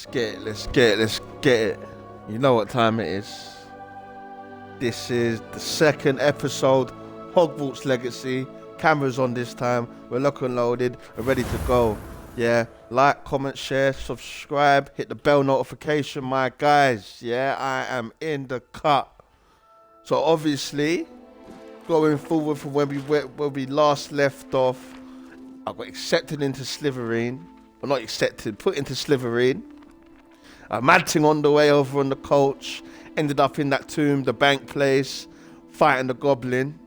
let's get it, let's get it. You know what time it is. This is the second episode, Hogwarts Legacy. Cameras on this time. We're locked and loaded. We're ready to go. Yeah, like, comment, share, subscribe, hit the bell notification, my guys. Yeah, I am in the cut. So obviously, going forward from where we last left off, I got accepted into Slytherin. Well, not accepted, put into Slytherin. Mad thing on the way over on the coach. Ended up in that tomb, the bank place, fighting the goblin.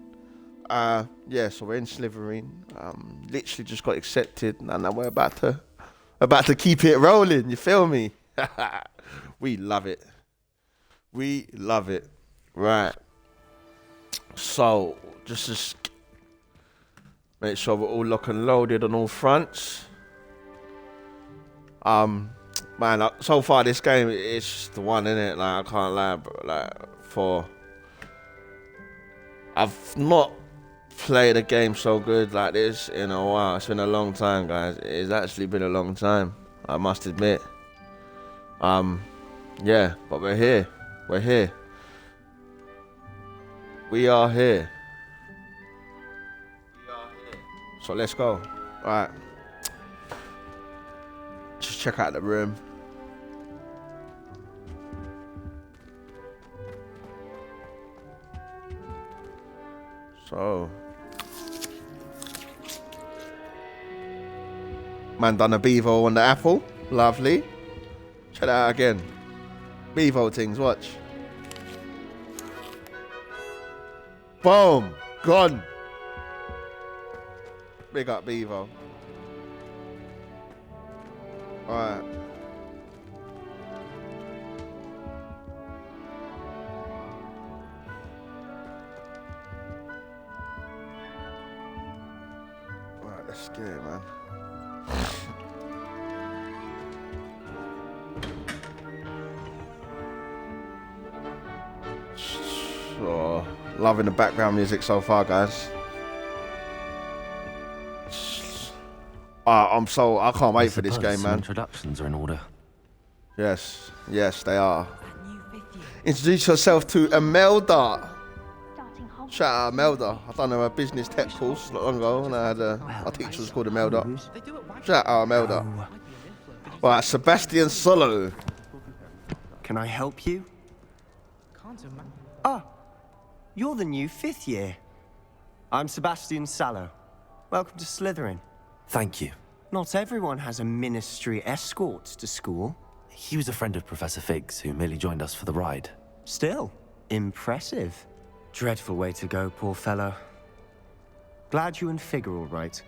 Yeah, so we're in Slytherin. Literally just got accepted, and now we're about to keep it rolling. You feel me? We love it. We love it. Right. So just make sure we're all locked and loaded on all fronts. Man, so far this game it's just the one, innit? Like, I can't lie, bro. Like, I've not played a game so good like this in a while. It's been a long time, guys. It's actually been a long time, I must admit. Yeah, but we're here. We're here. We are here. So let's go. Alright. Just check out the room. So, man done a bevo on the apple. Lovely. Check that out again. Bevo things, watch. Boom. Gone. Big up bevo. Alright. Alright, let's get it, man. So, loving the background music so far, guys. I can't wait for this game, man. Introductions are in order. Yes, they are. Introduce yourself to Imelda. Shout out Imelda. I done a business tech course not long ago, and I had our teacher was called Imelda. Shout out Imelda. Right, Sebastian Solo. Can I help you? Ah, you're the new 5th year. I'm Sebastian Sallow. Welcome to Slytherin. Thank you. Not everyone has a ministry escort to school. He was a friend of Professor Figgs, who merely joined us for the ride. Still, impressive. Dreadful way to go, poor fellow. Glad you and Fig are all right.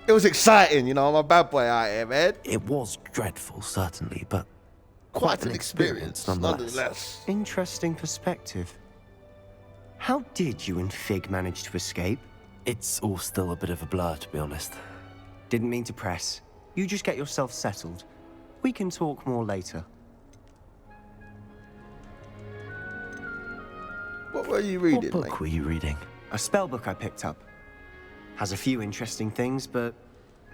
It was exciting, you know. I'm a bad boy out here, man. It was dreadful, certainly, but Quite an experience, nonetheless. Interesting perspective. How did you and Fig manage to escape? It's all still a bit of a blur, to be honest. Didn't mean to press. You just get yourself settled. We can talk more later. What were you reading, What book mate? were you reading? A spell book I picked up. Has a few interesting things, but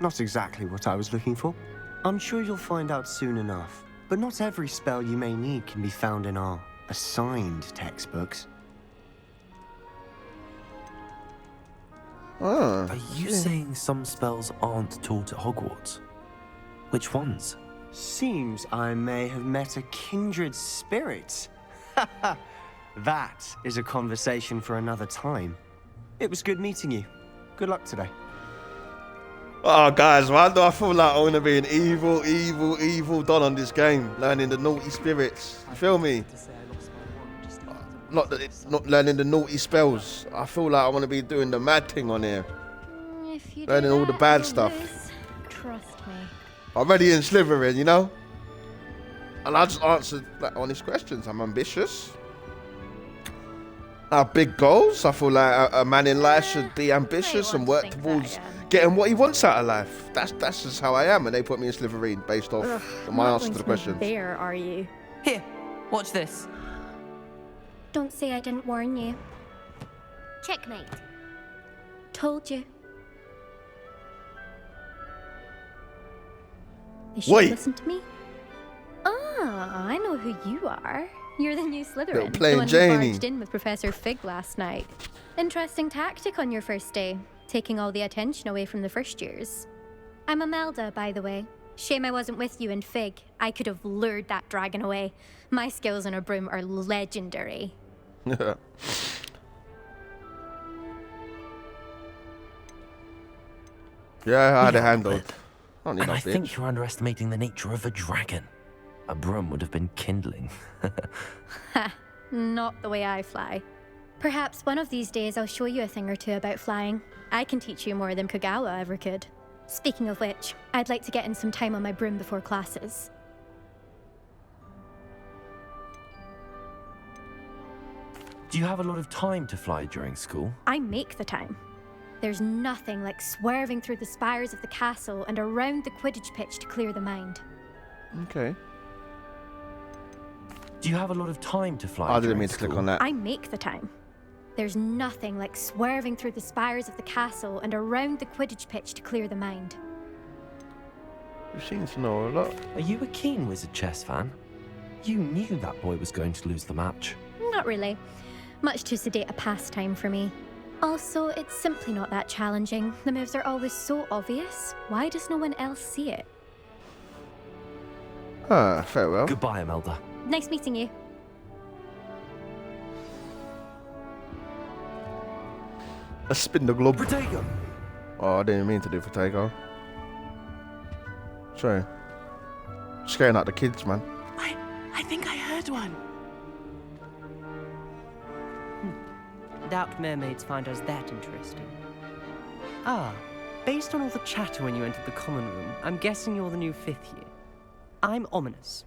not exactly what I was looking for. I'm sure you'll find out soon enough. But not every spell you may need can be found in our assigned textbooks. Ah, Are you saying some spells aren't taught at Hogwarts? Which ones? Seems I may have met a kindred spirit. That is a conversation for another time. It was good meeting you. Good luck today. oh, guys, why do I feel like I want to be an evil Don on this game? Learning the naughty spirits. You feel me? Not learning the naughty spells. I feel like I want to be doing the mad thing on here. Learning all the bad stuff. Trust me. I'm ready in Slytherin, you know? And I just answered like honest questions. I'm ambitious. I have big goals. I feel like a man in life should be ambitious and work towards getting what he wants out of life. That's just how I am, and they put me in Slytherin based off my answer to the questions. There are you? Here, watch this. Don't say I didn't warn you. Checkmate. Told you. You should Wait. listen to me. Ah, I know who you are. You're the new Little Slytherin, plain the one who Janie. barged in with Professor Fig last night. Interesting tactic on your first day, taking all the attention away from the first years. I'm Imelda, by the way. Shame I wasn't with you in Fig. I could have lured that dragon away. My skills on a broom are legendary. Yeah, I had Yeah, it handled. but- I don't need And no I bitch. think you're underestimating the nature of a dragon. A broom would have been kindling. Ha, not the way I fly. Perhaps one of these days I'll show you a thing or two about flying. I can teach you more than Kagawa ever could. Speaking of which, I'd like to get in some time on my broom before classes. Do you have a lot of time to fly during school? I make the time. There's nothing like swerving through the spires of the castle and around the Quidditch pitch to clear the mind. Okay. Do you have a lot of time to fly I didn't during mean to click school? on that. I make the time. There's nothing like swerving through the spires of the castle and around the Quidditch pitch to clear the mind. You seem to know a lot. Are you a keen Wizard chess fan? You knew that boy was going to lose the match. Not really. Much too sedate a pastime for me. Also, it's simply not that challenging. The moves are always so obvious. Why does no one else see it? Ah, farewell. Goodbye, Imelda. Nice meeting you. Let's spin the globe. Protego! Oh, I didn't mean to do Protego. Sorry. Scaring out the kids, man. I think I heard one. Doubt mermaids find us that interesting. Ah, based on all the chatter when you entered the common room, I'm guessing you're the new 5th year. I'm Ominous.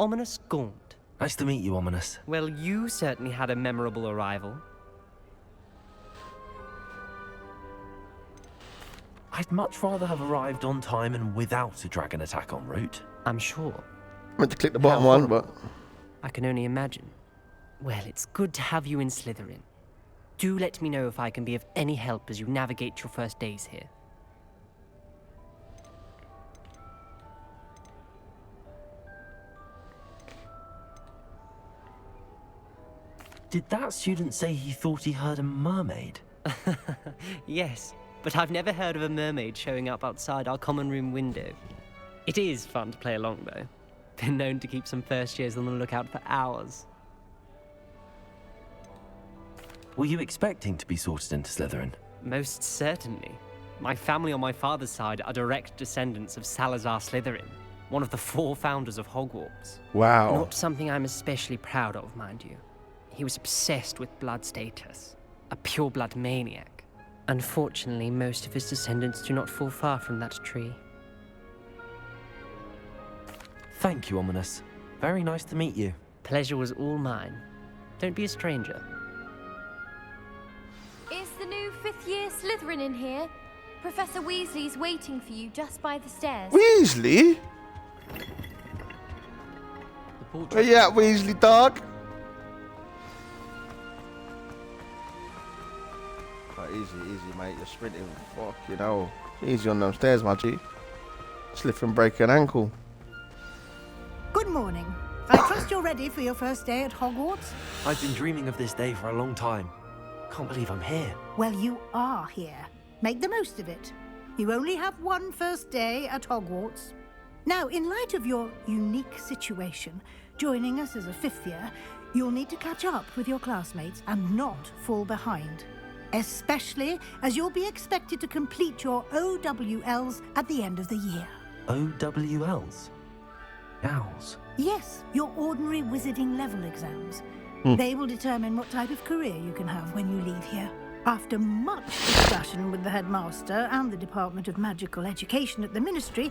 Ominous Gaunt. Nice to meet you, Ominous. Well, you certainly had a memorable arrival. I'd much rather have arrived on time and without a dragon attack en route. I'm sure. I meant to click the bottom How one, horrible. but I can only imagine. Well, it's good to have you in Slytherin. Do let me know if I can be of any help as you navigate your first days here. Did that student say he thought he heard a mermaid? Yes, but I've never heard of a mermaid showing up outside our common room window. It is fun to play along, though. Been known to keep some first years on the lookout for hours. Were you expecting to be sorted into Slytherin? Most certainly. My family on my father's side are direct descendants of Salazar Slytherin, one of the 4 founders of Hogwarts. wow. Not something I'm especially proud of, mind you. He was obsessed with blood status, a pure-blood maniac. Unfortunately, most of his descendants do not fall far from that tree. Thank you, Ominous. Very nice to meet you. Pleasure was all mine. Don't be a stranger. Is the new 5th year Slytherin in here? Professor Weasley's waiting for you just by the stairs. Weasley? Where you at, Weasley dog? Oh, easy, mate. You're sprinting. Fuck, you know. Easy on them stairs, my G. Slip and break an ankle. Good morning. I trust you're ready for your first day at Hogwarts? I've been dreaming of this day for a long time. Can't believe I'm here. Well, you are here. Make the most of it. You only have one first day at Hogwarts. Now, in light of your unique situation, joining us as a 5th year, you'll need to catch up with your classmates and not fall behind. Especially as you'll be expected to complete your OWLs at the end of the year. OWLs? Owls? Yes, your ordinary wizarding level exams. They will determine what type of career you can have when you leave here. After much discussion with the headmaster and the Department of Magical Education at the Ministry,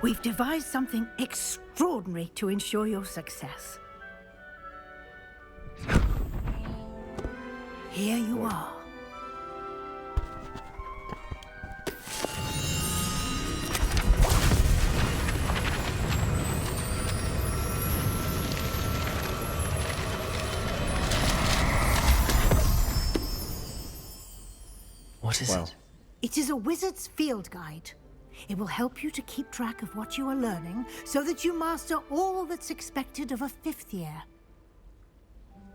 we've devised something extraordinary to ensure your success. Here you are. What is Wow. it? It is a wizard's field guide. It will help you to keep track of what you are learning so that you master all that's expected of a 5th year.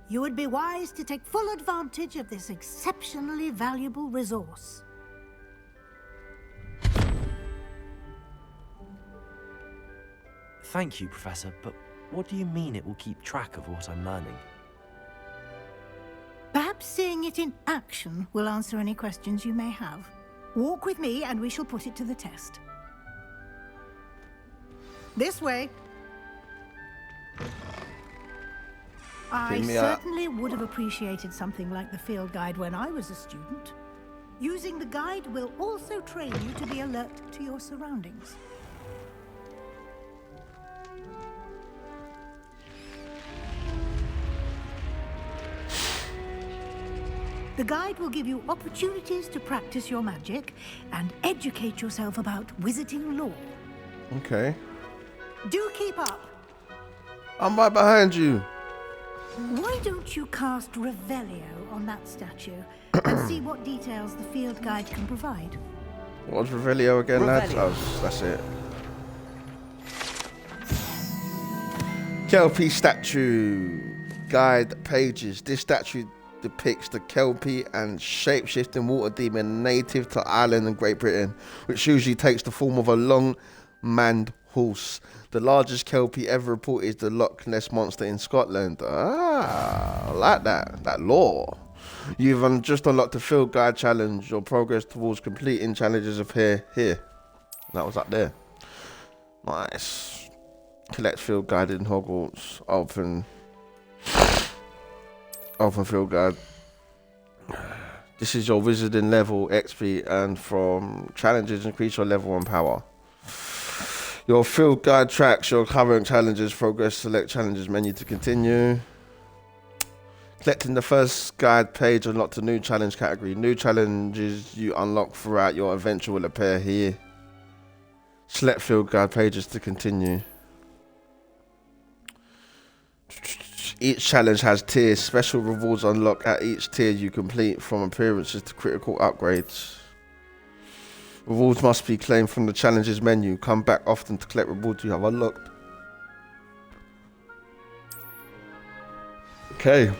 You would be wise to take full advantage of this exceptionally valuable resource. Thank you, Professor, but what do you mean it will keep track of what I'm learning? Perhaps seeing it in action will answer any questions you may have. Walk with me and we shall put it to the test. This way. I certainly would have appreciated something like the field guide when I was a student. Using the guide will also train you to be alert to your surroundings. The guide will give you opportunities to practice your magic and educate yourself about wizarding lore. Okay. Do keep up. I'm right behind you. Why don't you cast Revelio on that statue and see what details the field guide can provide? What's Revelio again, lads? Revelio. Oh, that's it. Kelpie statue. Guide pages. This statue depicts the Kelpie and shape-shifting water demon native to Ireland and Great Britain, which usually takes the form of a long-maned horse. The largest Kelpie ever reported is the Loch Ness Monster in Scotland. Ah, I like that lore. You've just unlocked the field guide challenge. Your progress towards completing challenges appear here. That was up there. Nice. Collect field guide in Hogwarts. Open field guide. This is your wizarding level XP, and from challenges increase your level and power. Your field guide tracks your current challenges. Progress. Select challenges menu to continue. Collecting the first guide page unlocked a new challenge category. New challenges you unlock throughout your adventure will appear here. Select field guide pages to continue. Each challenge has tiers. Special rewards unlock at each tier you complete, from appearances to critical upgrades. Rewards must be claimed from the challenges menu. Come back often to collect rewards you have unlocked. Okay.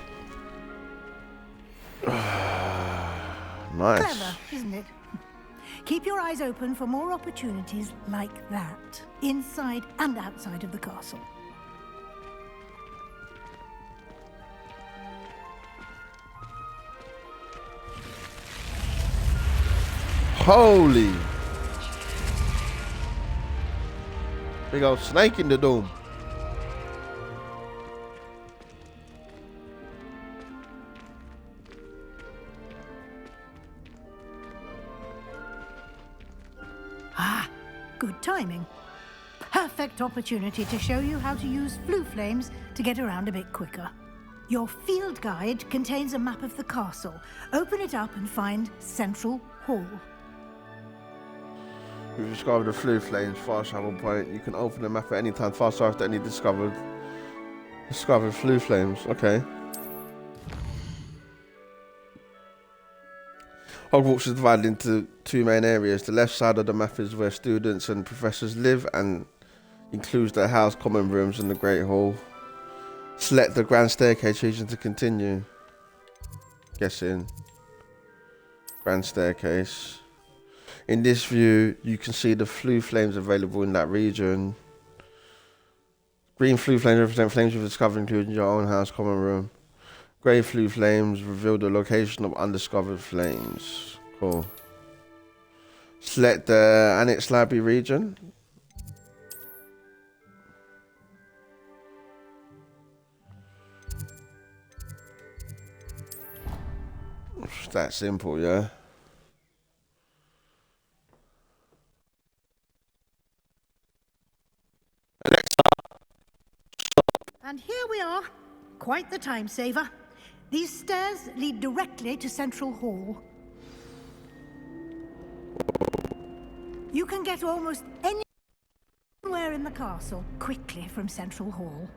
Nice. Clever, isn't it? Keep your eyes open for more opportunities like that, inside and outside of the castle. Holy. Big old snake in the dome. Ah, good timing. Perfect opportunity to show you how to use flue flames to get around a bit quicker. Your field guide contains a map of the castle. Open it up and find Central Hall. We've discovered the flue flames, fast travel point. You can open the map at any time, fast after any discovered flue flames. Okay. Hogwarts is divided into two main areas. The left side of the map is where students and professors live and includes their house, common rooms and the Great Hall. Select the Grand Staircase region to continue. Guessing. Grand Staircase. In this view, you can see the flue flames available in that region. Green flue flames represent flames you've discovered, including your own house, common room. Grey flue flames reveal the location of undiscovered flames. Cool. Select the Annex Library region. It's that simple, yeah. And here we are. Quite the time saver. These stairs lead directly to Central Hall. You can get almost anywhere in the castle quickly from Central Hall.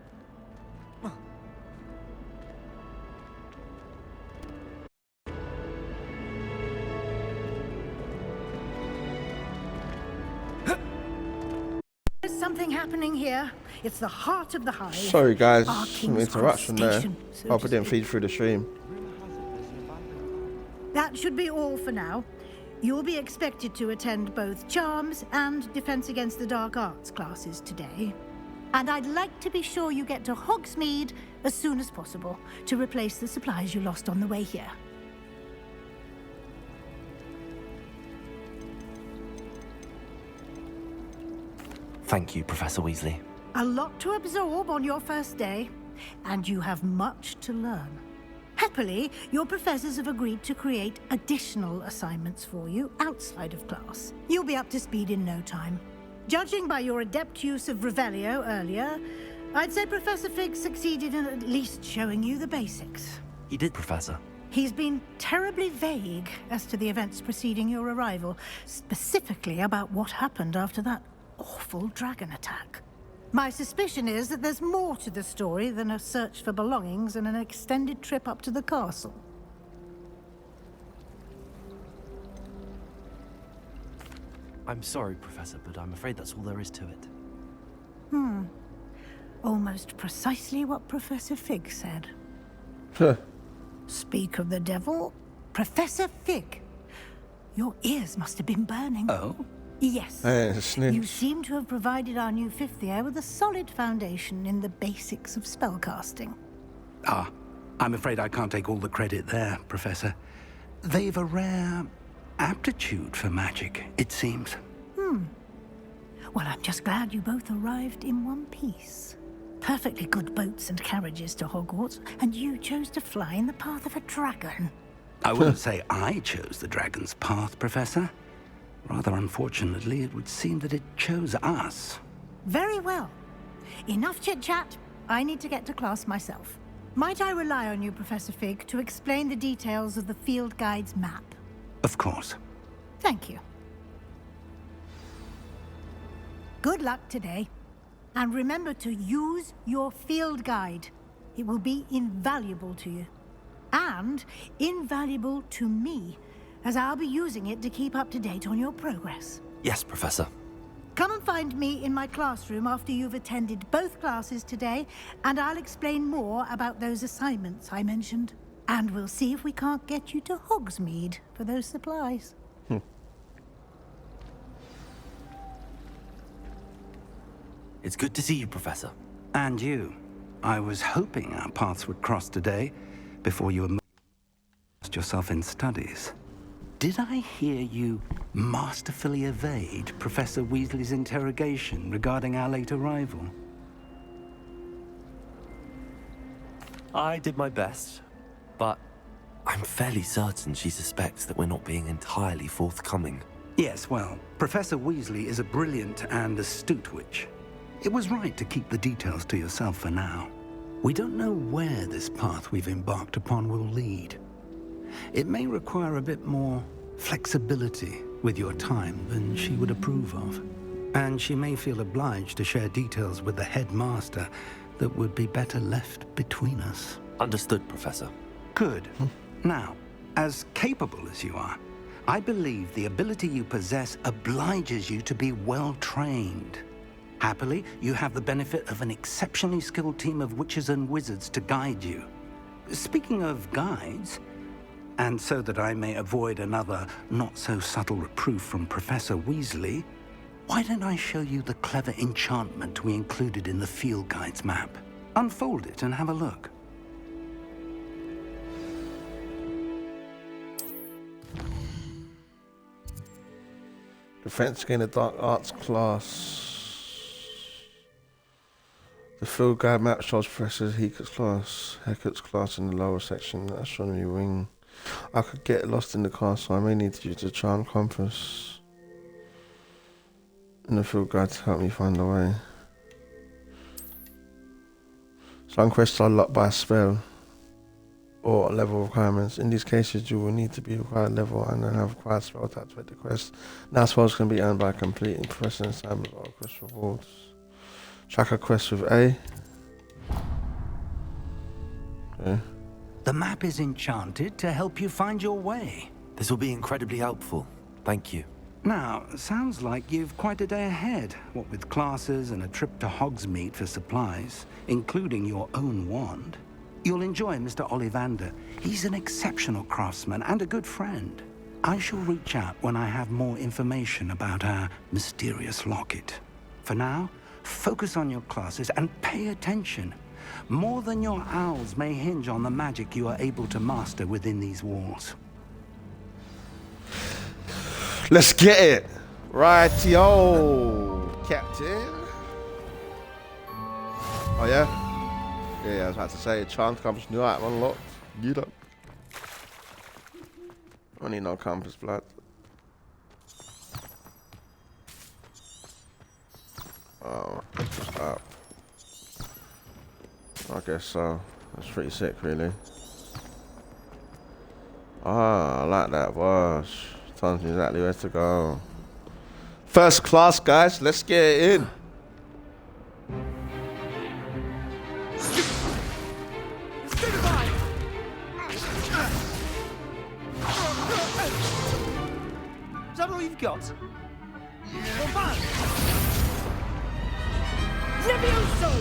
something happening here. It's the heart of the hive. Sorry guys, Our some King's Cross interruption there. station, so Hope to it didn't speak. feed through the stream. That should be all for now. You'll be expected to attend both Charms and Defense Against the Dark Arts classes today. And I'd like to be sure you get to Hogsmeade as soon as possible to replace the supplies you lost on the way here. Thank you, Professor Weasley. A lot to absorb on your first day, and you have much to learn. Happily, your professors have agreed to create additional assignments for you outside of class. You'll be up to speed in no time. Judging by your adept use of Revelio earlier, I'd say Professor Fig succeeded in at least showing you the basics. He did, Professor. He's been terribly vague as to the events preceding your arrival, specifically about what happened after that awful dragon attack. My suspicion is that there's more to the story than a search for belongings and an extended trip up to the castle. I'm sorry, Professor, but I'm afraid that's all there is to it. Almost precisely what Professor Fig said. Huh. Speak of the devil, Professor Fig. Your ears must have been burning. Oh? Yes. Hey, it's a You snitch. seem to have provided our new fifth year with a solid foundation in the basics of spellcasting. Ah, I'm afraid I can't take all the credit there, Professor. They've a rare aptitude for magic, it seems. Well, I'm just glad you both arrived in one piece. Perfectly good boats and carriages to Hogwarts, and you chose to fly in the path of a dragon. I wouldn't say I chose the dragon's path, Professor. Rather unfortunately, it would seem that it chose us. Very well. Enough chit-chat. I need to get to class myself. Might I rely on you, Professor Fig, to explain the details of the field guide's map? Of course. Thank you. Good luck today. And remember to use your field guide. It will be invaluable to you. And invaluable to me, as I'll be using it to keep up to date on your progress. Yes, Professor. Come and find me in my classroom after you've attended both classes today, and I'll explain more about those assignments I mentioned. And we'll see if we can't get you to Hogsmeade for those supplies. It's good to see you, Professor. And you. I was hoping our paths would cross today, before you immersed yourself in studies. Did I hear you masterfully evade Professor Weasley's interrogation regarding our late arrival? I did my best, but I'm fairly certain she suspects that we're not being entirely forthcoming. Yes, well, Professor Weasley is a brilliant and astute witch. It was right to keep the details to yourself for now. We don't know where this path we've embarked upon will lead. It may require a bit more flexibility with your time than she would approve of. And she may feel obliged to share details with the headmaster that would be better left between us. Understood, Professor. Good. Now, as capable as you are, I believe the ability you possess obliges you to be well trained. Happily, you have the benefit of an exceptionally skilled team of witches and wizards to guide you. Speaking of guides, and so that I may avoid another not-so-subtle reproof from Professor Weasley, why don't I show you the clever enchantment we included in the field guide's map? Unfold it and have a look. Defense against the Dark Arts class. The field guide map shows Professor Hecat's class in the lower section, astronomy wing. I could get lost in the castle. I may need to use the charm compass in the field guide to help me find the way. Some quests are locked by a spell or level requirements. In these cases, you will need to be required level and then have required spell to activate the quest. Now spells can be earned by completing Professor assignment or quest rewards. Track a quest with A. Okay. The map is enchanted to help you find your way. This will be incredibly helpful. Thank you. Now, sounds like you've quite a day ahead, what with classes and a trip to Hogsmeade for supplies, including your own wand. You'll enjoy Mr. Ollivander. He's an exceptional craftsman and a good friend. I shall reach out when I have more information about our mysterious locket. For now, focus on your classes and pay attention. More than your owls may hinge on the magic you are able to master within these walls. Let's get it. Right-yo, Captain. Oh, yeah? Yeah, I was about to say, Chance Compass, new item unlocked. You don't. I need no compass, blood. Oh, just up. I guess so. That's pretty sick, really. Ah, I like that wash. Tells me exactly where to go. First class, guys. Let's get it in. Is that all you've got? Levioso!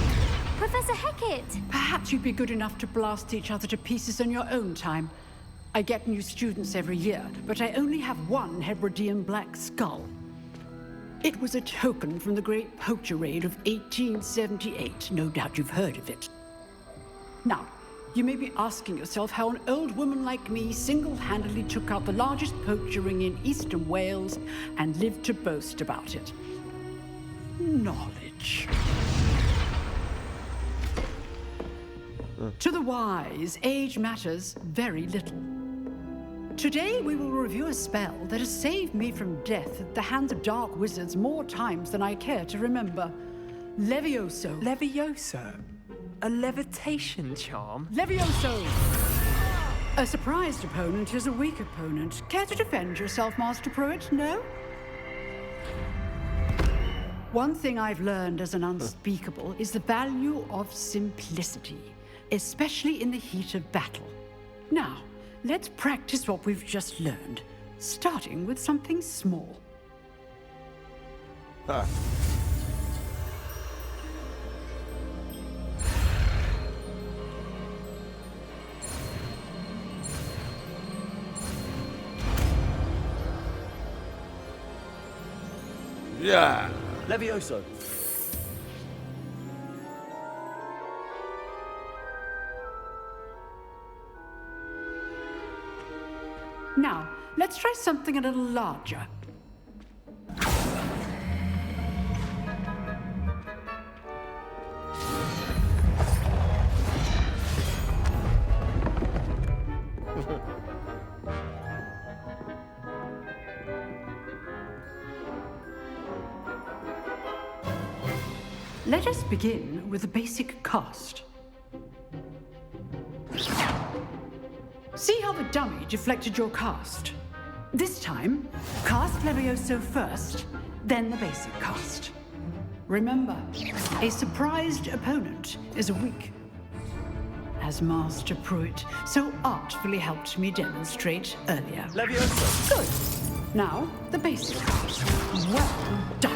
Professor Hecat! Perhaps you'd be good enough to blast each other to pieces in your own time. I get new students every year, but I only have one Hebridean black skull. It was a token from the Great Poacher Raid of 1878. No doubt you've heard of it. Now, you may be asking yourself how an old woman like me single-handedly took out the largest poacher ring in eastern Wales and lived to boast about it. Knowledge. To the wise, age matters very little. Today we will review a spell that has saved me from death at the hands of dark wizards more times than I care to remember. Levioso. Levioso? A levitation charm? Levioso! A surprised opponent is a weak opponent. Care to defend yourself, Master Pruitt? No? One thing I've learned as an unspeakable is the value of simplicity, especially in the heat of battle. Now, let's practice what we've just learned, starting with something small. Huh. Yeah. Levioso. Now, let's try something a little larger. Let us begin with a basic cast. See how the dummy deflected your cast? This time, cast Levioso first, then the basic cast. Remember, a surprised opponent is a weak. As Master Pruitt so artfully helped me demonstrate earlier. Levioso! Good. Now, the basic cast. Well done.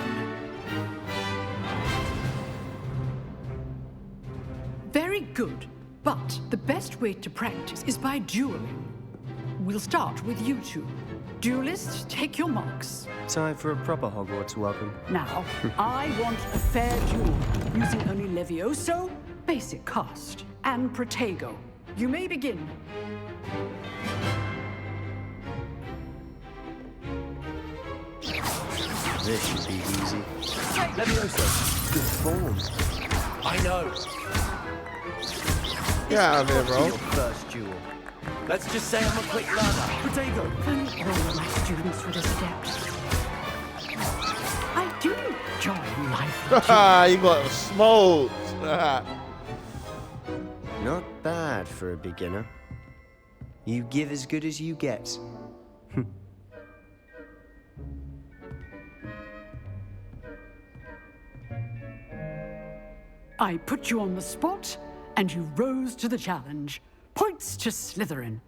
Very good. But the best way to practice is by dueling. We'll start with you two. Duelists, take your marks. Time for a proper Hogwarts welcome. Now, I want a fair duel, using only Levioso, basic cast, and Protego. You may begin. This should be easy. Levioso! Good form. I know. Get out of here, bro. Your first duel. Let's just say I'm a quick learner. Protego! Only all my students would accept. I do enjoy life. Haha, you got smoked. Not bad for a beginner. You give as good as you get. I put you on the spot, and you rose to the challenge. Points to Slytherin.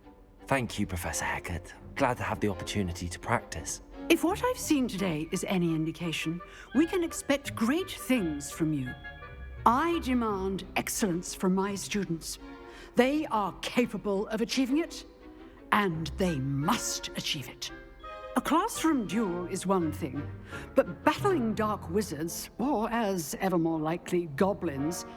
Thank you, Professor Hecat. Glad to have the opportunity to practice. If what I've seen today is any indication, we can expect great things from you. I demand excellence from my students. They are capable of achieving it, and they must achieve it. A classroom duel is one thing, but battling dark wizards, or as ever more likely, goblins,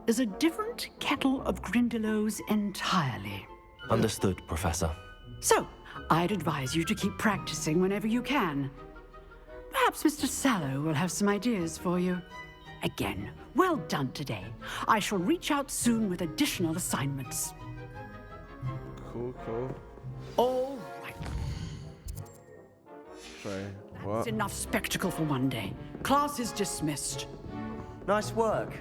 is a different kettle of Grindylows entirely. Understood, Professor. So, I'd advise you to keep practicing whenever you can. Perhaps Mr. Sallow will have some ideas for you. Again, well done today. I shall reach out soon with additional assignments. Cool, cool. All right. Sorry, That's what? enough spectacle for one day. Class is dismissed. Nice work.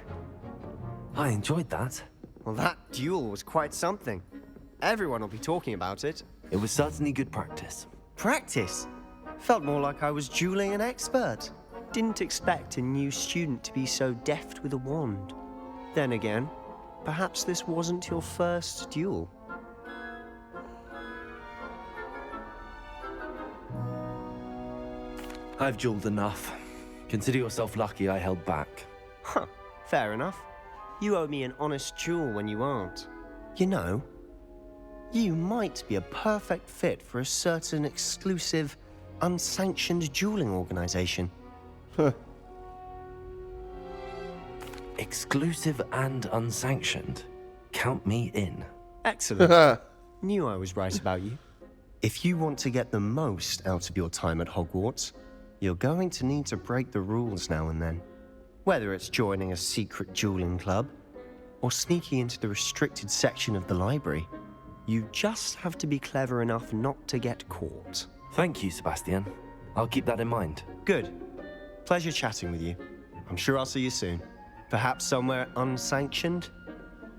I enjoyed that. Well, that duel was quite something. Everyone will be talking about it. It was certainly good practice. Practice? Felt more like I was dueling an expert. Didn't expect a new student to be so deft with a wand. Then again, perhaps this wasn't your first duel. I've dueled enough. Consider yourself lucky I held back. Huh, fair enough. You owe me an honest duel when you aren't. You know, you might be a perfect fit for a certain exclusive, unsanctioned dueling organization. Exclusive and unsanctioned. Count me in. Excellent. Knew I was right about you. If you want to get the most out of your time at Hogwarts, you're going to need to break the rules now and then. Whether it's joining a secret dueling club, or sneaking into the restricted section of the library, you just have to be clever enough not to get caught. Thank you, Sebastian. I'll keep that in mind. Good. Pleasure chatting with you. I'm sure I'll see you soon. Perhaps somewhere unsanctioned?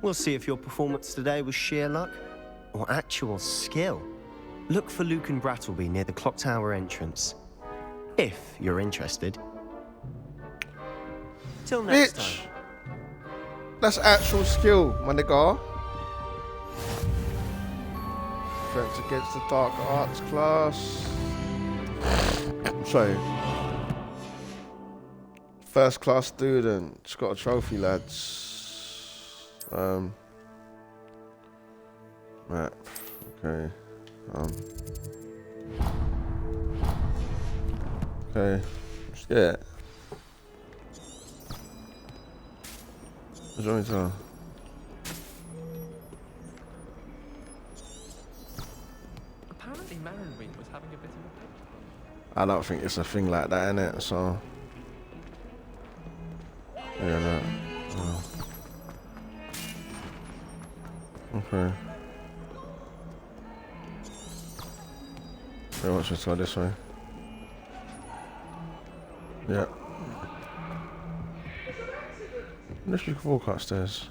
We'll see if your performance today was sheer luck or actual skill. Look for Luke and Brattleby near the clock tower entrance. If you're interested. Till next Bitch! time. That's actual skill, my nigga. Defense against the dark arts class. Sorry. First class student. Just got a trophy, lads. Right. Okay. Okay. Yeah. What's wrong with her? Apparently Marinwing was having a bit of a pitch. I don't think it's a thing like that, innit? So. Yeah, no. Oh. Okay. Very much let's go this way. Yeah. Unless you can walk upstairs.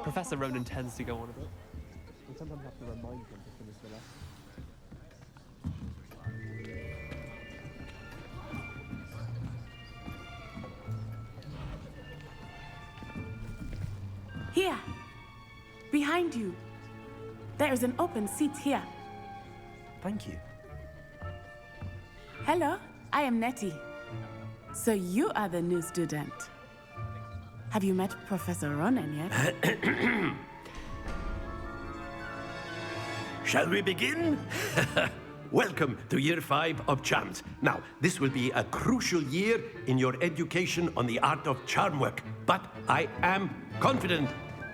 Professor Ronan tends to go on a bit. We sometimes have to remind him to finish the lesson. Here, behind you. There is an open seat here. Thank you. Hello, I am Nettie. So you are the new student. Have you met Professor Ronan yet? Shall we begin? Welcome to Year 5 of Charms. Now, this will be a crucial year in your education on the art of charm work, but I am confident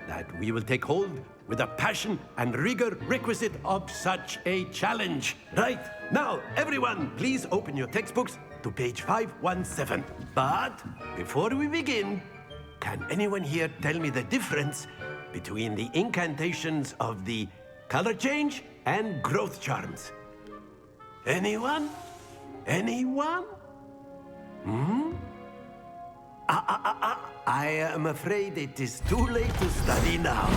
that we will take hold with the passion and rigor requisite of such a challenge. Right, now, everyone, please open your textbooks to page 517. But before we begin, can anyone here tell me the difference between the incantations of the color change and growth charms? Anyone? Anyone? I am afraid it is too late to study now.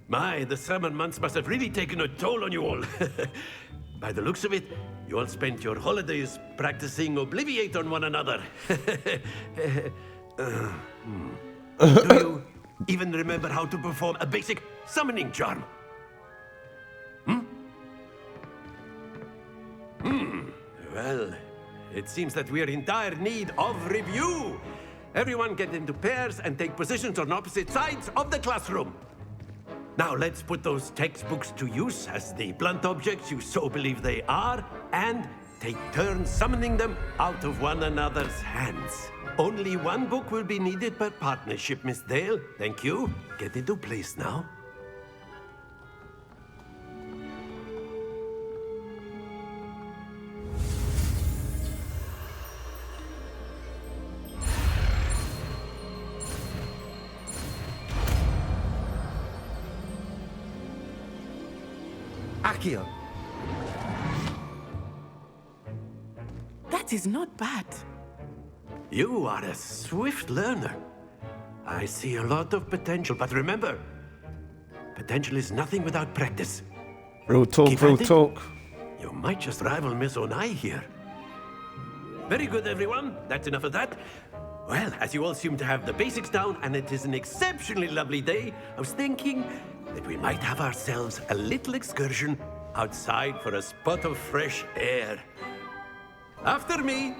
My, the summer months must have really taken a toll on you all. By the looks of it, you all spent your holidays practicing Obliviate on one another. even remember how to perform a basic summoning charm? Well, it seems that we are in dire need of review. Everyone get into pairs and take positions on opposite sides of the classroom. Now let's put those textbooks to use as the blunt objects you so believe they are, and take turns summoning them out of one another's hands. Only one book will be needed per partnership, Miss Dale. Thank you. Get into place now. Accio. That is not bad. You are a swift learner. I see a lot of potential, but remember, potential is nothing without practice. Real talk, Keep real at it. talk. You might just rival Miss Onai here. Very good, everyone. That's enough of that. Well, as you all seem to have the basics down, and it is an exceptionally lovely day, I was thinking that we might have ourselves a little excursion outside for a spot of fresh air. After me.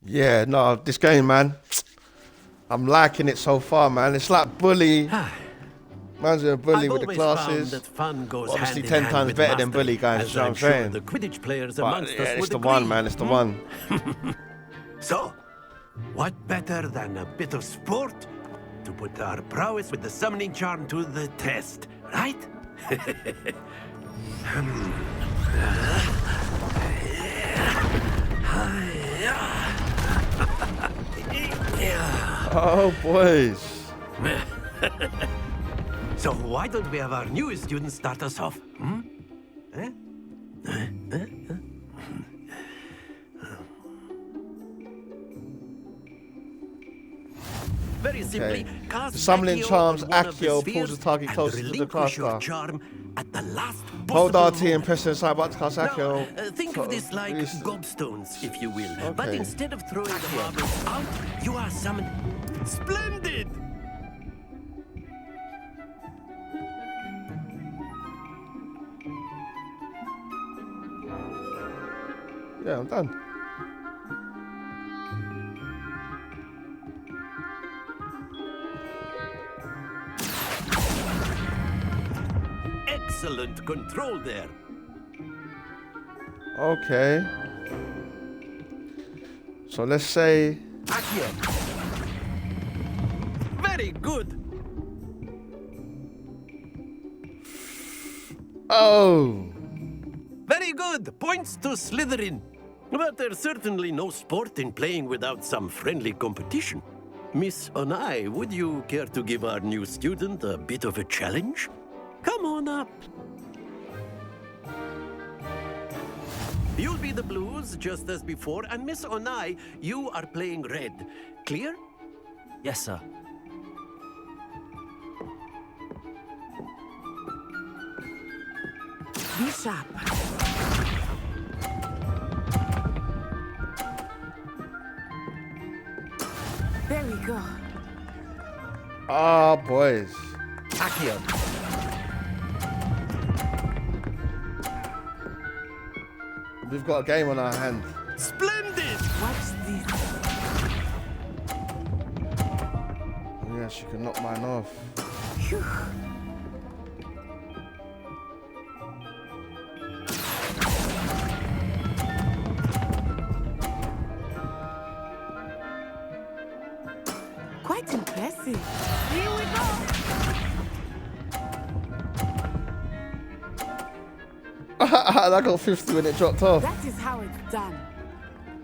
Yeah, no, this game, man. I'm liking it so far, man. It's like Bully. Man's a Bully with the classes. Obviously 10 times better than Bully, guys. You know what I'm saying? The Quidditch players But, amongst yeah, us it's would the agree. one, man. It's the one. So, what better than a bit of sport to put our prowess with the summoning charm to the test, right? Oh, boys. So why don't we have our newest student start us off? Very simply, cast Summoning Accio charms, on one of the Accio spheres pulls the target and closest to the relinquish your caster. charm at the last Hold possible RT and press inside button to cast Accio. Think of this like gobstones, if you will. But Okay. instead of throwing the marbles out, you are summoned. Splendid! Yeah, I'm done. Excellent control there. Okay. So let's say... Accio. Very good. Oh! Very good. Points to Slytherin. But there's certainly no sport in playing without some friendly competition. Miss Onai, would you care to give our new student a bit of a challenge? Come on up. You'll be the blues, just as before, and Miss Onai, you are playing red. Clear? Yes, sir. Be sharp. There we go. Ah, boys. Accio. We've got a game on our hand. Splendid! Watch this. Yeah, she can knock mine off. Phew. Quite impressive. Here we go. I got 50 when it dropped off. That is how it's done.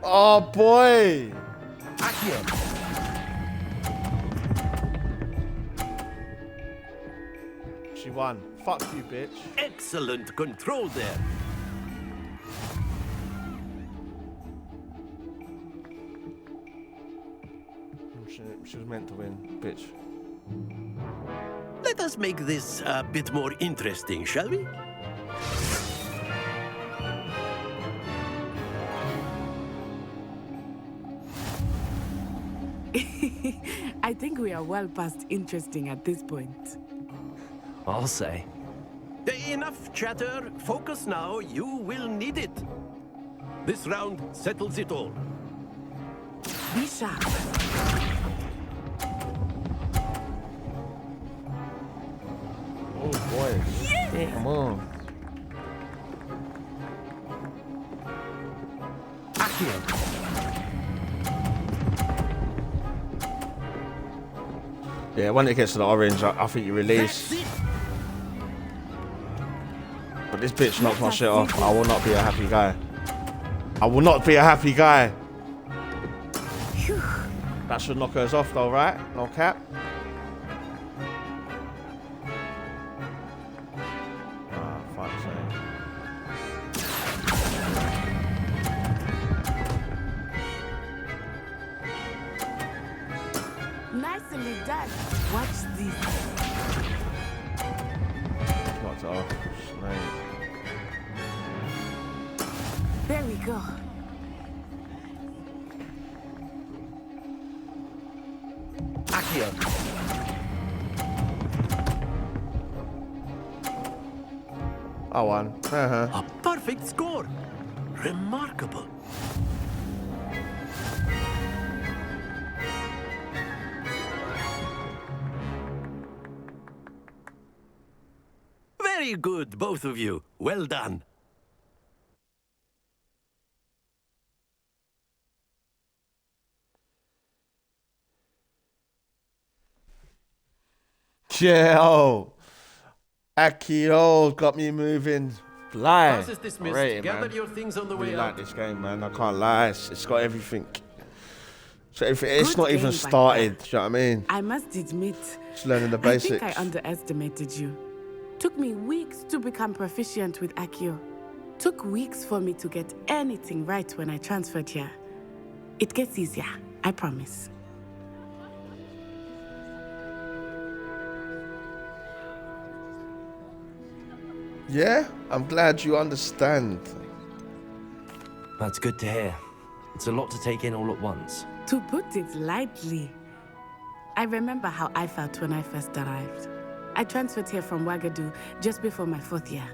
Oh, boy. Accio. She won. Fuck you, bitch. Excellent control there. She was meant to win, bitch. Let us make this a bit more interesting, shall we? I think we are well past interesting at this point. I'll say. Enough chatter. Focus now. You will need it. This round settles it all. Be sharp. Oh boy. Yes! Come on. Yeah, when it gets to the orange, I think you release. But this bitch knocks my shit off. I will not be a happy guy. I will not be a happy guy. That should knock hers off though, right? No cap. Ah, fuck's sake. Nicely done. Watch this. Knocked it off. Snake. There we go. Accio. I won. A perfect score. Remarkable. Very good, both of you. Well done. Yo, Akio got me moving. Fly. Class is dismissed. Rate it, Gather man. your things on the Really way like out. this game, man. I can't lie. It's got everything. So it's Good not even game, started. Do you know what I mean? I must admit, Just learning the I basics. think I underestimated you. Took me weeks to become proficient with Accio. Took weeks for me to get anything right when I transferred here. It gets easier, I promise. Yeah, I'm glad you understand. That's good to hear. It's a lot to take in all at once. To put it lightly, I remember how I felt when I first arrived. I transferred here from Wagadu just before my 4th year.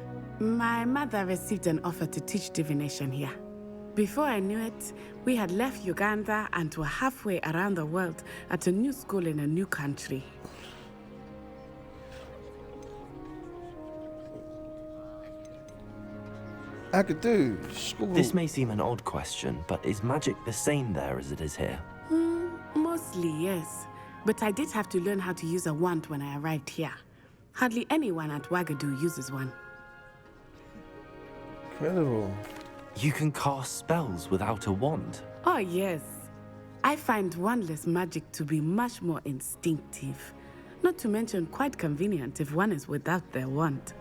My mother received an offer to teach divination here. Before I knew it, we had left Uganda and were halfway around the world at a new school in a new country. I could do school. This may seem an odd question, but is magic the same there as it is here? Mostly, yes. But I did have to learn how to use a wand when I arrived here. Hardly anyone at Wagadu uses one. Incredible. You can cast spells without a wand. Oh, yes. I find wandless magic to be much more instinctive. Not to mention quite convenient if one is without their wand.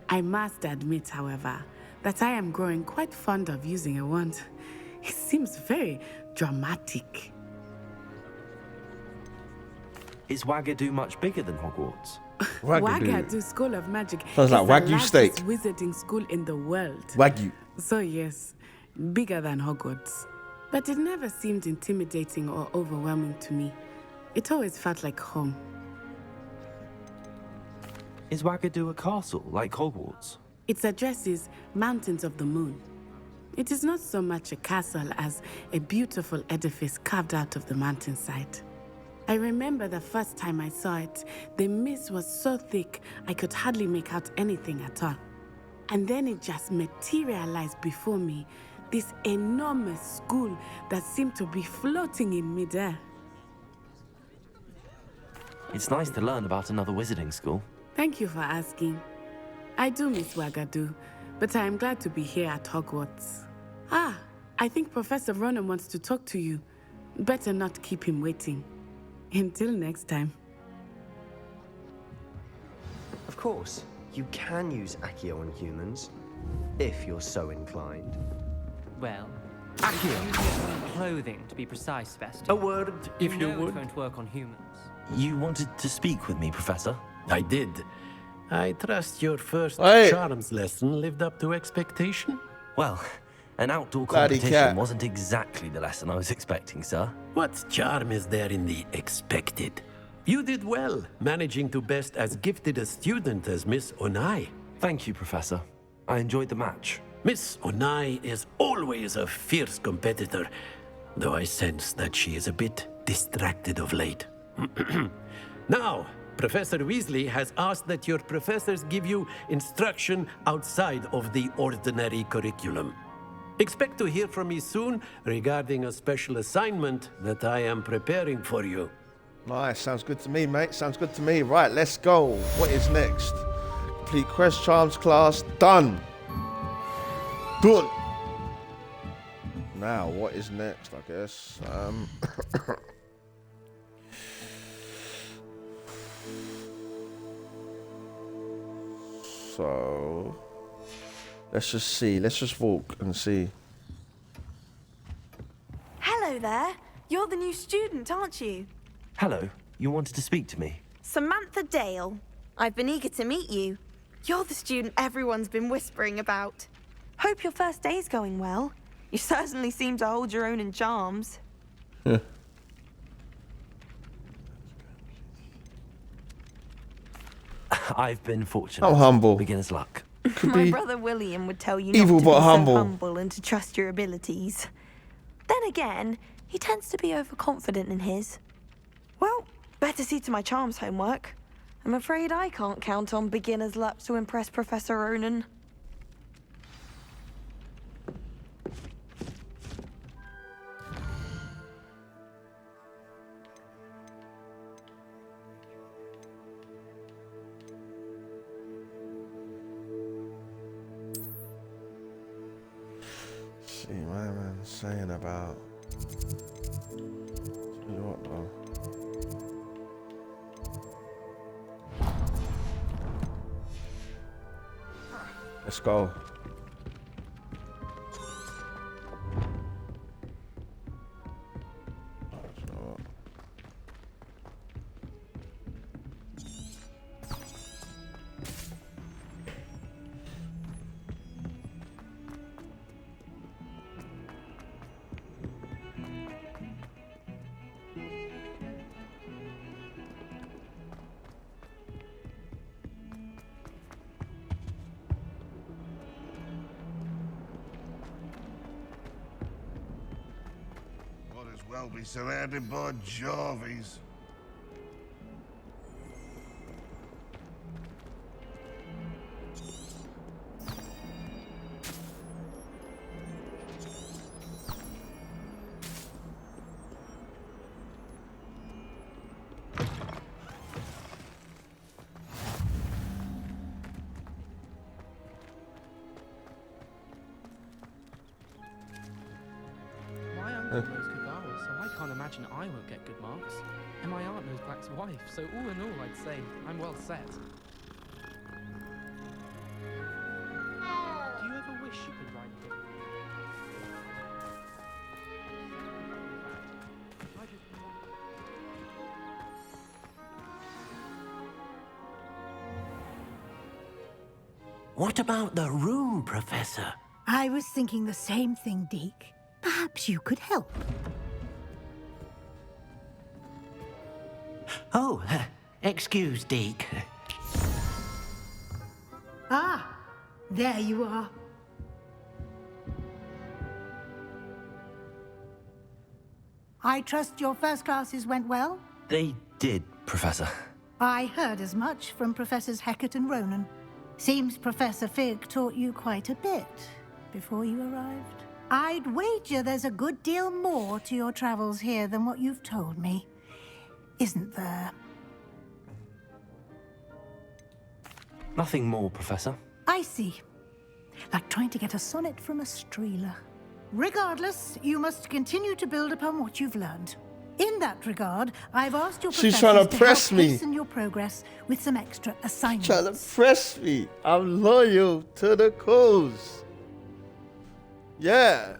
I must admit, however, that I am growing quite fond of using a wand. It seems very dramatic. Is Wagadu much bigger than Hogwarts? Wagadu School of Magic Sounds is like the Wagyu largest steak. wizarding school in the world. Wagyu. So yes, bigger than Hogwarts. But it never seemed intimidating or overwhelming to me. It always felt like home. Is Wagadu a castle like Hogwarts? Its address is Mountains of the Moon. It is not so much a castle as a beautiful edifice carved out of the mountainside. I remember the first time I saw it, the mist was so thick I could hardly make out anything at all. And then it just materialized before me, this enormous school that seemed to be floating in midair. It's nice to learn about another wizarding school. Thank you for asking. I do miss Wagadu, but I am glad to be here at Hogwarts. Ah, I think Professor Ronan wants to talk to you. Better not keep him waiting. Until next time. Of course, you can use Accio on humans, if you're so inclined. Well, Accio! clothing, to be precise, best. A word, if you know would. it won't work on humans. You wanted to speak with me, Professor? I did. I trust your first Hey. charms lesson lived up to expectation? Well, an outdoor Bloody competition cat. wasn't exactly the lesson I was expecting, sir. What charm is there in the expected? You did well, managing to best as gifted a student as Miss Onai. Thank you, Professor. I enjoyed the match. Miss Onai is always a fierce competitor, though I sense that she is a bit distracted of late. Now, Professor Weasley has asked that your professors give you instruction outside of the ordinary curriculum. Expect to hear from me soon regarding a special assignment that I am preparing for you. Nice, sounds good to me, mate. Sounds good to me. Right, let's go. What is next? Complete Quest Charms class. Done. Done. Now, what is next, I guess? So, let's just see. Let's just walk and see. Hello there. You're the new student, aren't you? Hello, you wanted to speak to me? Samantha Dale. I've been eager to meet you. You're the student everyone's been whispering about. Hope your first day's going well. You certainly seem to hold your own in charms. I've been fortunate. I'm humble. Beginner's luck. My brother William would tell you evil not to but be humble. so humble and to trust your abilities. Then again, he tends to be overconfident in his. Well, better see to my charms homework. I'm afraid I can't count on beginner's luck to impress Professor Ronan. See, my man's saying about. Tell you what, though. Let's go. Well, be surrounded by Jarvies. My uncle knows Kagawa, so I can't imagine I won't get good marks. And my aunt knows Black's wife, so all in all, I'd say I'm well set. Do you ever wish you could ride a bit? What about the room, Professor? I was thinking the same thing, Deke. Perhaps you could help. Oh, excuse, Deke. Ah, there you are. I trust your first classes went well? They did, Professor. I heard as much from Professors Hecat and Ronan. Seems Professor Fig taught you quite a bit before you arrived. I'd wager there's a good deal more to your travels here than what you've told me. Isn't there? Nothing more, Professor. I see. Like trying to get a sonnet from a streeler. Regardless, you must continue to build upon what you've learned. In that regard, I've asked your She's professors trying to press help me. hasten your progress with some extra assignments. Trying to press me. I'm loyal to the cause. Yeah.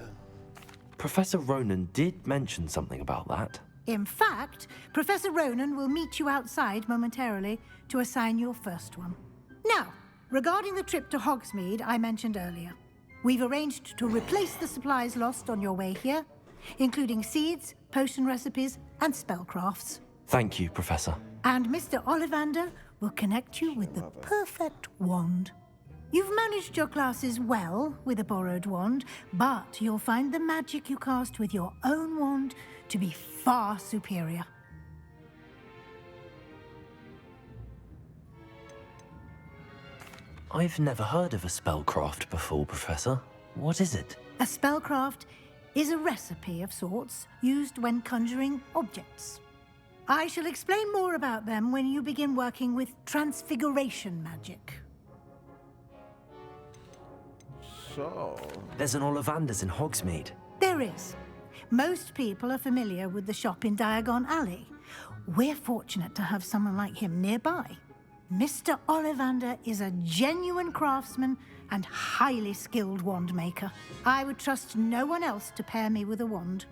Professor Ronan did mention something about that. In fact, Professor Ronan will meet you outside momentarily to assign your first one. Now, regarding the trip to Hogsmeade I mentioned earlier, we've arranged to replace the supplies lost on your way here, including seeds, potion recipes, and spellcrafts. Thank you, Professor. And Mr. Ollivander will connect you with the perfect wand. You've managed your classes well with a borrowed wand, but you'll find the magic you cast with your own wand to be far superior. I've never heard of a spellcraft before, Professor. What is it? A spellcraft is a recipe of sorts used when conjuring objects. I shall explain more about them when you begin working with transfiguration magic. So... There's an Ollivander's in Hogsmeade. There is. Most people are familiar with the shop in Diagon Alley. We're fortunate to have someone like him nearby. Mr. Ollivander is a genuine craftsman and highly skilled wand maker. I would trust no one else to pair me with a wand.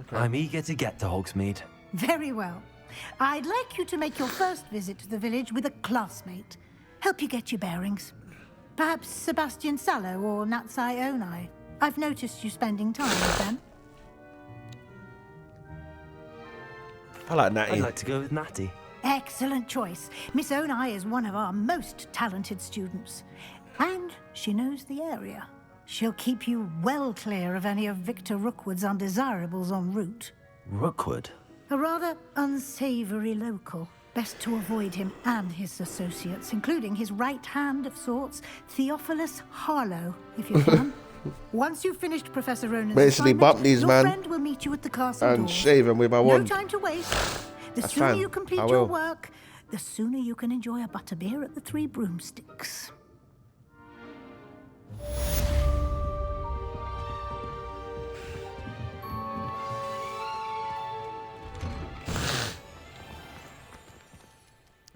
Okay. I'm eager to get to Hogsmeade. Very well. I'd like you to make your first visit to the village with a classmate. Help you get your bearings. Perhaps Sebastian Sallow or Natsai Onai. I've noticed you spending time with them. I like Natty. I'd like to go with Natty. Excellent choice. Miss Onai is one of our most talented students. And she knows the area. She'll keep you well clear of any of Victor Rookwood's undesirables en route. Rookwood? A rather unsavory local. Best to avoid him and his associates, including his right hand of sorts, Theophilus Harlow, if you can. Once you've finished Professor Ronan's basically bump these, your man, friend will meet you at the castle and doors. shave him with my wand. No time to waste. The That's sooner fine. you complete I your will. work, the sooner you can enjoy a butterbeer at the Three Broomsticks.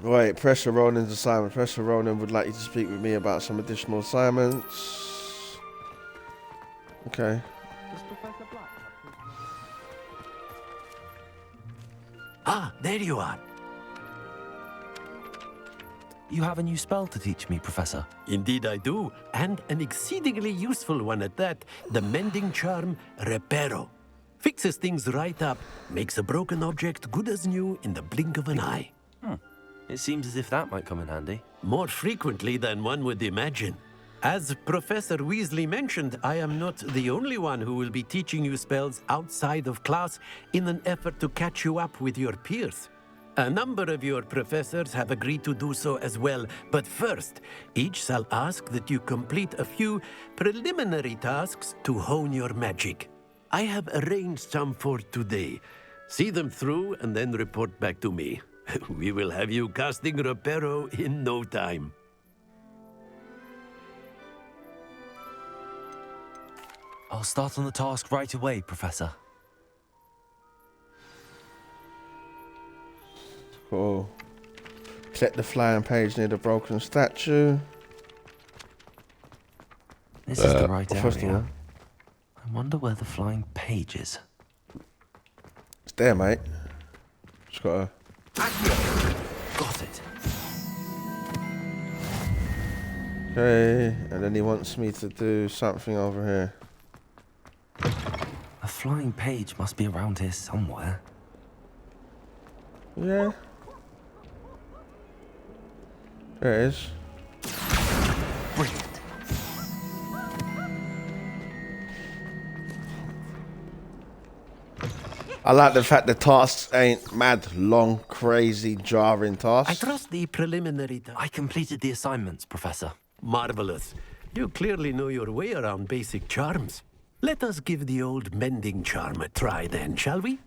Right, Professor Ronan's assignment. Professor Ronan would like you to speak with me about some additional assignments. Okay. Ah, there you are. You have a new spell to teach me, Professor. Indeed I do, and an exceedingly useful one at that. The mending charm, Reparo. Fixes things right up, makes a broken object good as new in the blink of an eye. It seems as if that might come in handy. More frequently than one would imagine. As Professor Weasley mentioned, I am not the only one who will be teaching you spells outside of class in an effort to catch you up with your peers. A number of your professors have agreed to do so as well, but first, each shall ask that you complete a few preliminary tasks to hone your magic. I have arranged some for today. See them through and then report back to me. We will have you casting Reparo in no time. I'll start on the task right away, Professor. Cool. Collect the flying page near the broken statue. This is the right first of all, area. I wonder where the flying page is. it's there, mate. Just gotta... Got it. Okay, and then he wants me to do something over here. A flying page must be around here somewhere. Yeah. There it is. Brilliant. I like the fact the tasks ain't mad, long, crazy, jarring tasks. I trust the preliminary tasks. I completed the assignments, Professor. Marvelous. You clearly know your way around basic charms. Let us give the old mending charm a try then, shall we?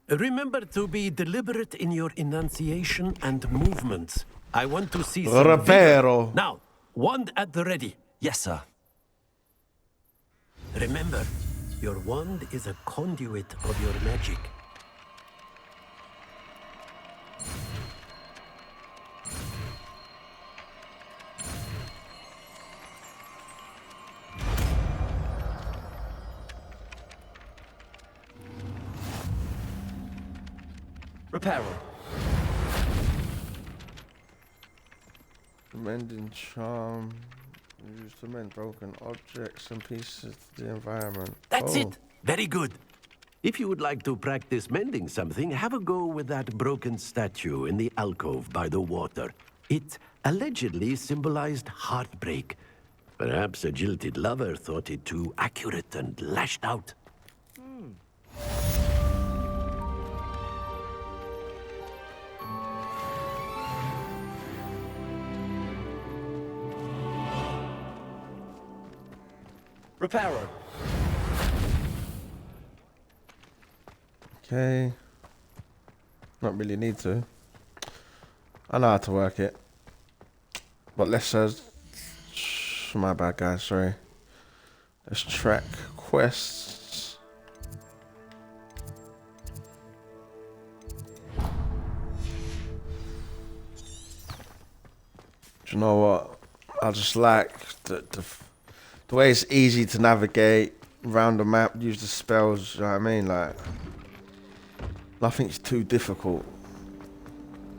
Remember to be deliberate in your enunciation and movements. I want to see some Reparo. vigor. Now, wand at the ready. Yes, sir. Remember, your wand is a conduit of your magic. Reparo. Mending charm. Used to mend broken objects and pieces to the environment. That's it. Very good. If you would like to practice mending something, have a go with that broken statue in the alcove by the water. It allegedly symbolized heartbreak. Perhaps a jilted lover thought it too accurate and lashed out. Reparo. Okay. Not really need to. I know how to work it. But let's my bad guys, sorry. Let's track quests. Do you know what? I just like the way it's easy to navigate around the map, use the spells, you know what I mean? Like, nothing's too difficult.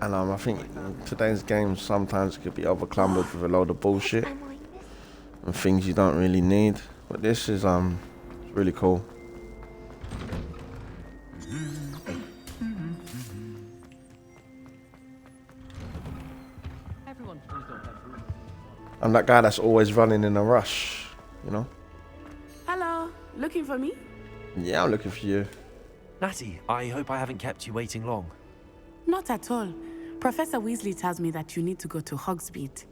And I think today's games sometimes could be overclumbered with a load of bullshit and things you don't really need. But this is really cool. I'm that guy that's always running in a rush, you know? Hello, looking for me? Yeah, I'm looking for you. Natty, I hope I haven't kept you waiting long. Not at all. Professor Weasley tells me that you need to go to Hogsmeade.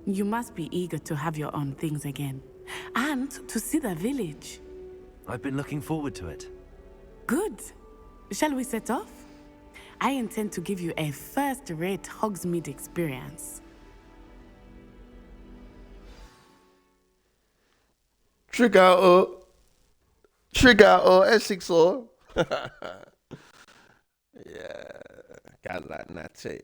You must be eager to have your own things again. And to see the village. I've been looking forward to it. Good. Shall we set off? I intend to give you a first-rate Hogsmeade experience. Trigger or Essex or. Yeah, got like Natty.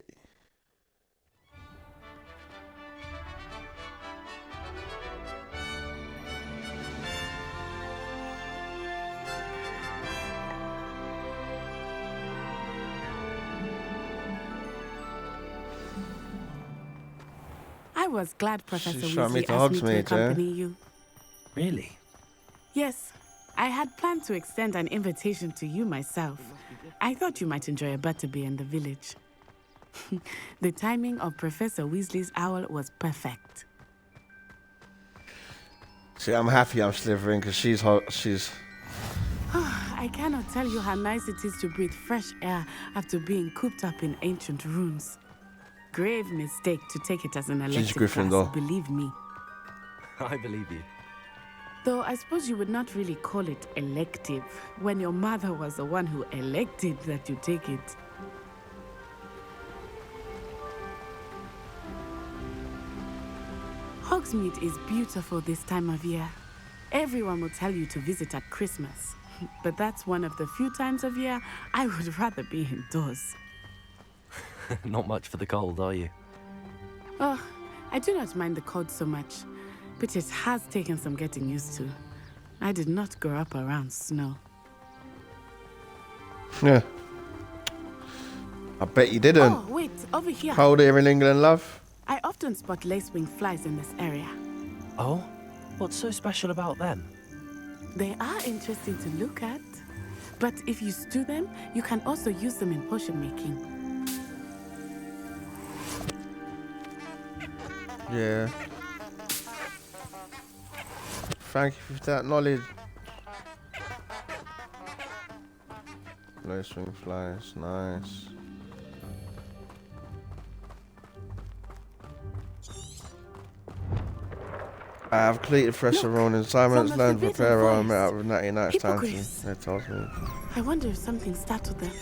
I was glad Professor She's showing me Weasley to asked me to Hogsmeade, accompany you. Really? Yes, I had planned to extend an invitation to you myself. I thought you might enjoy a butterbeer in the village. The timing of Professor Weasley's owl was perfect. See, I'm happy I'm Slytherin because she's I cannot tell you how nice it is to breathe fresh air after being cooped up in ancient rooms. Grave mistake to take it as an elective class, believe me. I believe you. Though I suppose you would not really call it elective when your mother was the one who elected that you take it. Hogsmeade is beautiful this time of year. Everyone will tell you to visit at Christmas. But that's one of the few times of year I would rather be indoors. Not much for the cold, are you? Oh, I do not mind the cold so much, but it has taken some getting used to. I did not grow up around snow. Yeah. I bet you didn't. Oh, wait, over here. Cold here in England, love. I often spot lacewing flies in this area. Oh? What's so special about them? They are interesting to look at. But if you stew them, you can also use them in potion making. Yeah. Thank you for that knowledge. Low swing flies, nice. I have completed Professor Ronan. Simon's learned with Pharaoh and met up with Natty Night. Time to. It tells me. I wonder if something startled them.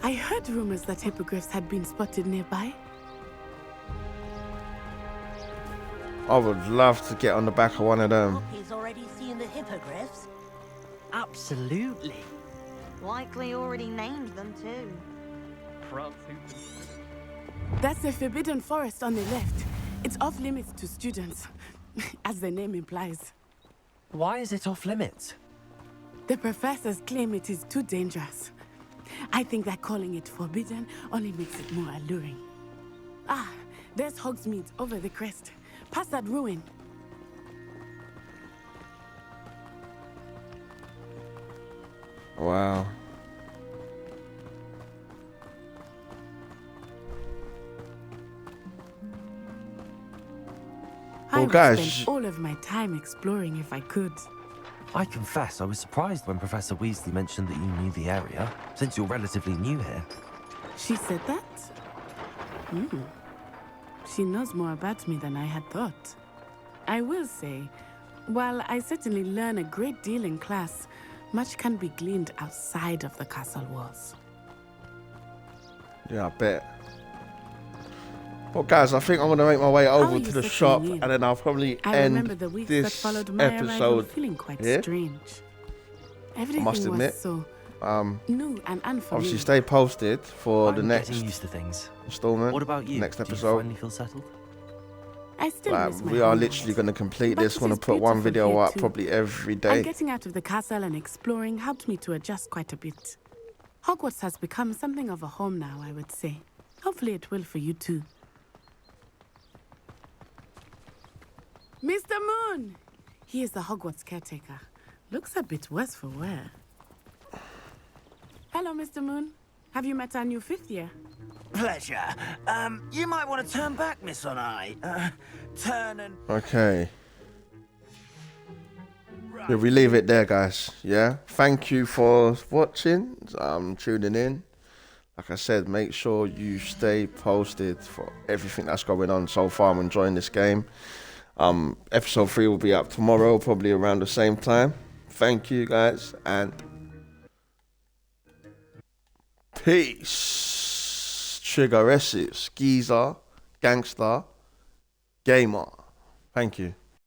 I heard rumors that hippogriffs had been spotted nearby. I would love to get on the back of one of them. He's already seen the hippogriffs. Absolutely. Likely already named them too. That's the Forbidden Forest on the left. It's off limits to students, as the name implies. Why is it off limits? The professors claim it is too dangerous. I think that calling it forbidden only makes it more alluring. Ah, There's Hogsmeade over the crest. Past that ruin. Wow. I would guys, spend all of my time exploring if I could. I confess I was surprised when Professor Weasley mentioned that you knew the area, since you're relatively new here. She said that? She knows more about me than I had thought. I will say, while I certainly learn a great deal in class, much can be gleaned outside of the castle walls. Yeah, I bet. Well, guys, I think I'm going to make my way over to the shop, and then I'll probably end this episode feeling quite here. Strange. Everything I must admit. was so new and unfamiliar. Obviously, stay posted for the next getting used to things. installment. What about you? Next Do you episode. finally feel settled? I still miss my We are homeland. literally going to complete But this. it Going to is put one beautiful video here up too. probably every And day. getting out of the castle and exploring helped me to adjust quite a bit. Hogwarts has become something of a home now, I would say. Hopefully it will for you too. Mr. Moon! He is the Hogwarts caretaker. Looks a bit worse for wear. Hello, Mr. Moon. Have you met our new fifth year? Pleasure. You might want to turn back, Miss On-Eye. Turn and... Okay. Yeah, we leave it there, guys. Yeah. Thank you for watching. Tuning in. Like I said, make sure you stay posted for everything that's going on so far. I'm enjoying this game. Episode 3 will be up tomorrow, probably around the same time. Thank you, guys, and peace. Triggeresses, Geezer, Gangster, Gamer. Thank you.